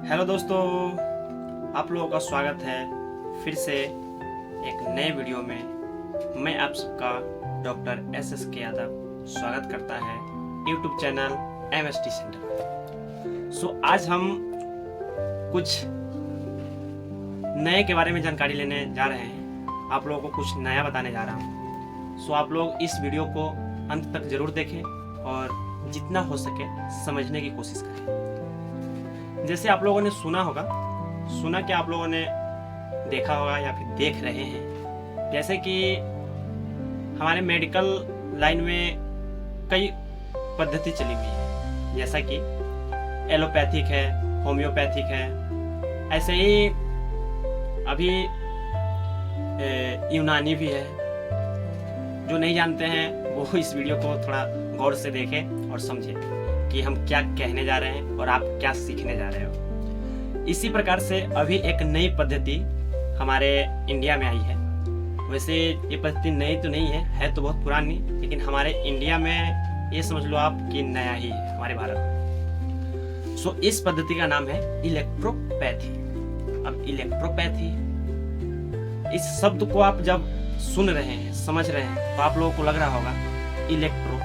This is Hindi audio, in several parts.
हेलो दोस्तों, आप लोगों का स्वागत है फिर से एक नए वीडियो में। मैं आप सबका डॉक्टर एस के यादव स्वागत करता है यूट्यूब चैनल MST सेंटर पर। आज हम कुछ नए के बारे में जानकारी लेने जा रहे हैं। आप लोगों को कुछ नया बताने जा रहा हूँ। आप लोग इस वीडियो को अंत तक जरूर देखें और जितना हो सके समझने की कोशिश करें। जैसे आप लोगों ने सुना कि आप लोगों ने देखा होगा या फिर देख रहे हैं, जैसे कि हमारे मेडिकल लाइन में कई पद्धति चली हुई है, जैसा कि एलोपैथिक है, होम्योपैथिक है। ऐसे ही अभी यूनानी भी है। जो नहीं जानते हैं वो इस वीडियो को थोड़ा गौर से देखें और समझें कि हम क्या कहने जा रहे हैं और आप क्या सीखने जा रहे हो। इसी प्रकार से अभी एक नई पद्धति हमारे इंडिया में आई है। वैसे ये पद्धति नई तो नहीं है तो बहुत पुरानी, लेकिन हमारे इंडिया में ये समझ लो आप कि नया ही है हमारे भारत में। इस पद्धति का नाम है इलेक्ट्रोपैथी। अब इलेक्ट्रोपैथी, इस शब्द को आप जब सुन रहे हैं, समझ रहे हैं, तो आप लोगों को लग रहा होगा इलेक्ट्रो,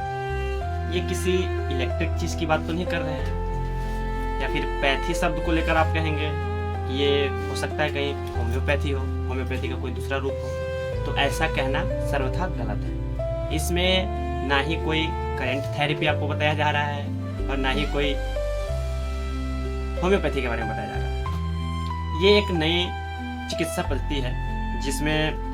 ये किसी इलेक्ट्रिक चीज की बात तो नहीं कर रहे हैं। या फिर पैथी शब्द को लेकर आप कहेंगे कि ये हो सकता है कहीं होम्योपैथी हो, होम्योपैथी का कोई दूसरा रूप हो। तो ऐसा कहना सर्वथा गलत है। इसमें ना ही कोई करंट थेरेपी आपको बताया जा रहा है और ना ही कोई होम्योपैथी के बारे में बताया जा रहा है। ये एक नई चिकित्सा पद्धति है जिसमें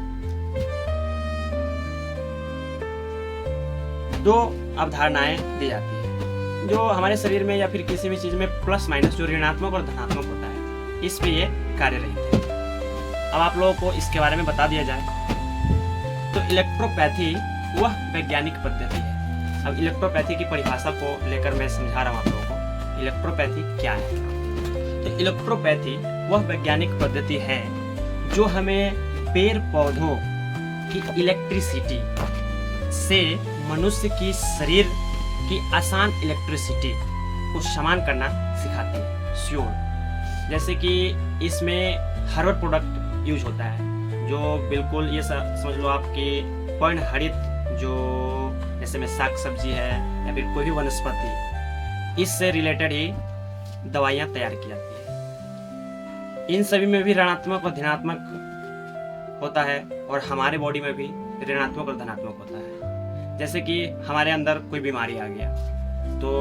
दो अवधारणाएं दी जाती है, जो हमारे शरीर में या फिर किसी भी चीज में प्लस माइनस, जो ऋणात्मक और धनात्मक होता है, इस पे ये कार्य रहित है। अब आप लोगों को इसके बारे में बता दिया जाए तो इलेक्ट्रोपैथी वह वैज्ञानिक पद्धति है। अब इलेक्ट्रोपैथी की परिभाषा को लेकर मैं समझा रहा हूँ आप लोगों को, इलेक्ट्रोपैथी क्या है। तो इलेक्ट्रोपैथी वह वैज्ञानिक पद्धति है जो हमें पेड़ पौधों की इलेक्ट्रिसिटी से मनुष्य की शरीर की आसान इलेक्ट्रिसिटी को समान करना सिखाती है। श्योर, जैसे कि इसमें हर्बल प्रोडक्ट यूज होता है, जो बिल्कुल ये समझ लो आपकी पर्णहरित, जो जैसे में साग सब्जी है या फिर कोई भी वनस्पति, इससे रिलेटेड ही दवाइयाँ तैयार की जाती है। इन सभी में भी ऋणात्मक और धनात्मक होता है और हमारे बॉडी में भी ऋणात्मक और धनात्मक होता है। जैसे कि हमारे अंदर कोई बीमारी आ गया तो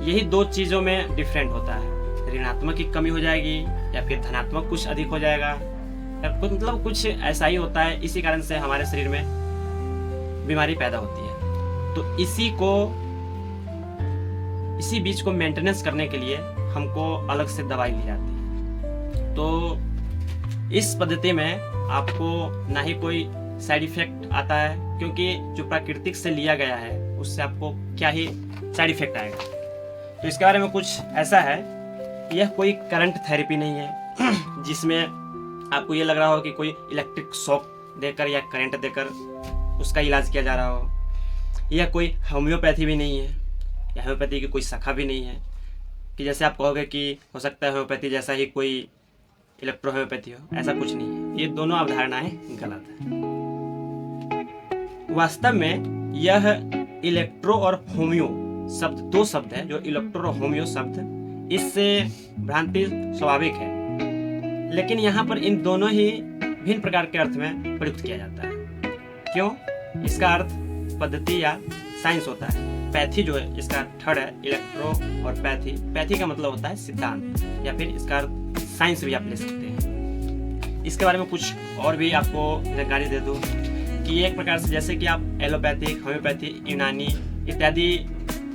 यही दो चीज़ों में डिफरेंट होता है, ऋणात्मक की कमी हो जाएगी या फिर धनात्मक कुछ अधिक हो जाएगा, या मतलब कुछ ऐसा ही होता है। इसी कारण से हमारे शरीर में बीमारी पैदा होती है। तो इसी बीच को मेंटेनेंस करने के लिए हमको अलग से दवाई ली जाती है। तो इस पद्धति में आपको ना ही कोई साइड इफेक्ट आता है, क्योंकि जो प्राकृतिक से लिया गया है उससे आपको क्या ही साइड इफेक्ट आएगा। तो इसके बारे में कुछ ऐसा है, यह कोई करंट थेरेपी नहीं है जिसमें आपको ये लग रहा हो कि कोई इलेक्ट्रिक शॉक देकर या करंट देकर उसका इलाज किया जा रहा हो। यह कोई होम्योपैथी भी नहीं है, या होम्योपैथी की कोई शाखा भी नहीं है कि जैसे आप कहोगे कि हो सकता है होम्योपैथी जैसा ही कोई इलेक्ट्रो होम्योपैथी हो। ऐसा कुछ नहीं है। ये दोनों अवधारणाएं गलत है। वास्तव में यह इलेक्ट्रो और होम्यो शब्द दो शब्द है, जो इलेक्ट्रो और होम्यो शब्द, इससे भ्रांति स्वाभाविक है, लेकिन यहाँ पर इन दोनों ही भिन्न प्रकार के अर्थ में प्रयुक्त किया जाता है। क्यों? इसका अर्थ पद्धति या साइंस होता है। पैथी जो है इसका थर्ड है, इलेक्ट्रो और पैथी। पैथी का मतलब होता है सिद्धांत, या फिर इसका अर्थ साइंस भी आप ले सकते हैं। इसके बारे में कुछ और भी आपको जानकारी दे दूँ कि एक प्रकार से जैसे कि आप एलोपैथिक, होम्योपैथी, यूनानी इत्यादि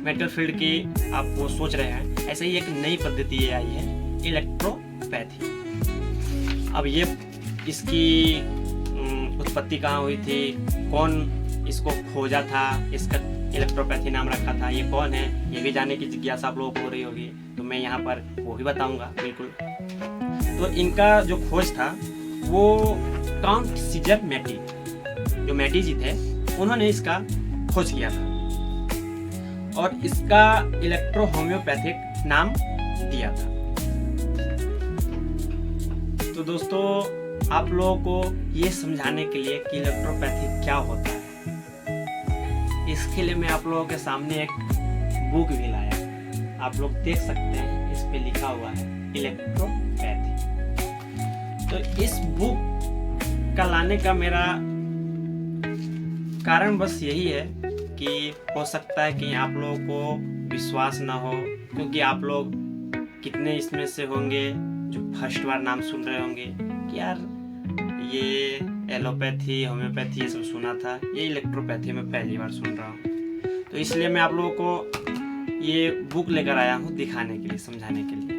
मेडिकल फील्ड की आप वो सोच रहे हैं, ऐसे ही एक नई पद्धति ये आई है, इलेक्ट्रोपैथी। अब ये इसकी उत्पत्ति कहाँ हुई थी, कौन इसको खोजा था, इसका इलेक्ट्रोपैथी नाम रखा था, ये कौन है, ये भी जानने की जिज्ञासा आप लोगों को हो रही होगी। तो मैं यहाँ पर वो भी बताऊंगा बिल्कुल। तो इनका जो खोज था वो काउंट सीजर मैटी, जो मैटी जी थे, उन्होंने इसका खोज किया था। और इसका इलेक्ट्रो होम्योपैथिक नाम दिया था। तो दोस्तों, आप लोगों को ये समझाने के लिए कि इलेक्ट्रोपैथी क्या होता है, इसके लिए मैं आप लोगों के सामने एक बुक भी लाया। आप लोग देख सकते हैं, इस पे लिखा हुआ है इलेक्ट्रोपैथी। तो इस बुक का लाने का मेरा कारण बस यही है कि हो सकता है कि आप लोगों को विश्वास ना हो, क्योंकि आप लोग कितने इसमें से होंगे जो फर्स्ट बार नाम सुन रहे होंगे कि यार ये एलोपैथी, होम्योपैथी ये सब सुना था, ये इलेक्ट्रोपैथी में पहली बार सुन रहा हूँ। तो इसलिए मैं आप लोगों को ये बुक लेकर आया हूँ दिखाने के लिए, समझाने के लिए।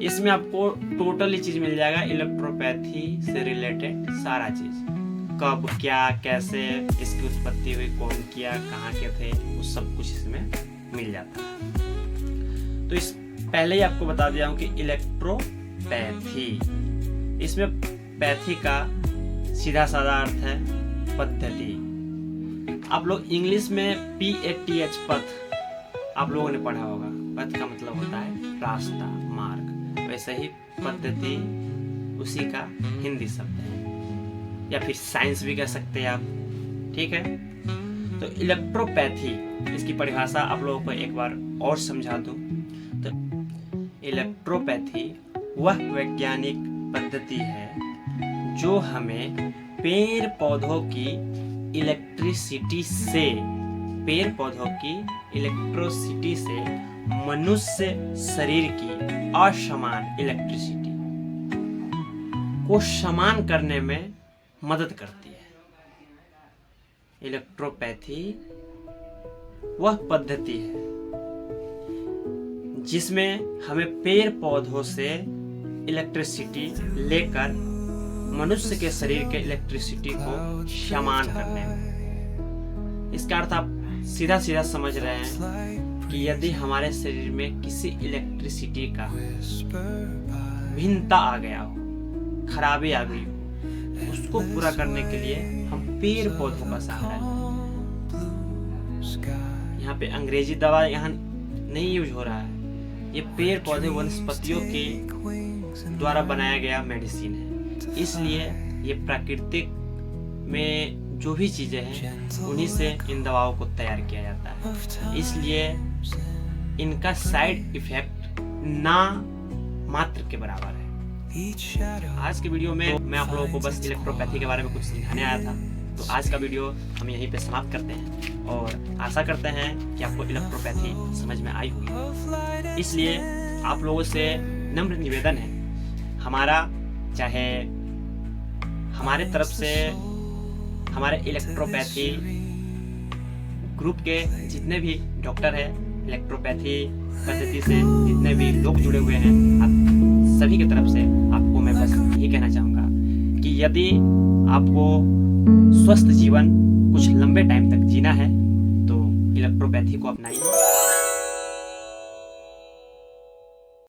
इसमें आपको टोटली चीज़ मिल जाएगा, इलेक्ट्रोपैथी से रिलेटेड सारा चीज़, कब, क्या, कैसे इसकी उत्पत्ति हुई, कौन किया, कहाँ के थे, वो सब कुछ इसमें मिल जाता है। तो इस पहले ही आपको बता दिया हूँ कि इलेक्ट्रोपैथी, इसमें पैथी का सीधा साधा अर्थ है पद्धति। आप लोग इंग्लिश में PATH पथ आप लोगों ने पढ़ा होगा। पथ का मतलब होता है रास्ता, मार्ग। वैसे ही पद्धति उसी का हिंदी शब्द है, या फिर साइंस भी कह सकते हैं आप। ठीक है, तो इलेक्ट्रोपैथी, इसकी परिभाषा आप लोगों को एक बार और समझा दूं। तो इलेक्ट्रोपैथी वह वैज्ञानिक पद्धति है जो हमें पेड़ पौधों की इलेक्ट्रिसिटी से मनुष्य शरीर की असमान इलेक्ट्रिसिटी को समान करने में मदद करती है। इलेक्ट्रोपैथी वह पद्धति है जिसमें हमें पेड़ पौधों से इलेक्ट्रिसिटी लेकर मनुष्य के शरीर के इलेक्ट्रिसिटी को समान करने में। इसका अर्थ आप सीधा सीधा समझ रहे हैं कि यदि हमारे शरीर में किसी इलेक्ट्रिसिटी का भिन्नता आ गया हो, खराबी आ गई हो, उसको पूरा करने के लिए हम पेड़ पौधों का सहारा लें। यहाँ पे अंग्रेजी दवा यहाँ नहीं यूज हो रहा है, ये पेड़ पौधे वनस्पतियों के द्वारा बनाया गया मेडिसिन है। इसलिए ये प्राकृतिक में जो भी चीजें हैं उन्हीं से इन दवाओं को तैयार किया जाता है। इसलिए इनका साइड इफेक्ट ना मात्र के बराबर है। आज के वीडियो में मैं आप लोगों को बस इलेक्ट्रोपैथी के बारे में कुछ समझाने आया था। तो आज का वीडियो हम यहीं पे समाप्त करते हैं और आशा करते हैं कि आपको इलेक्ट्रोपैथी समझ में आई होगी। इसलिए आप लोगों से नम्र निवेदन है, हमारा चाहे हमारे तरफ से हमारे इलेक्ट्रोपैथी ग्रुप के जितने भी डॉक्टर हैं, इलेक्ट्रोपैथी पद्धति से जितने भी लोग जुड़े हुए हैं, आप सभी की तरफ से आपको मैं बस यही कहना चाहूँगा कि यदि आपको स्वस्थ जीवन कुछ लंबे टाइम तक जीना है तो इलेक्ट्रोपैथी को अपनाइए।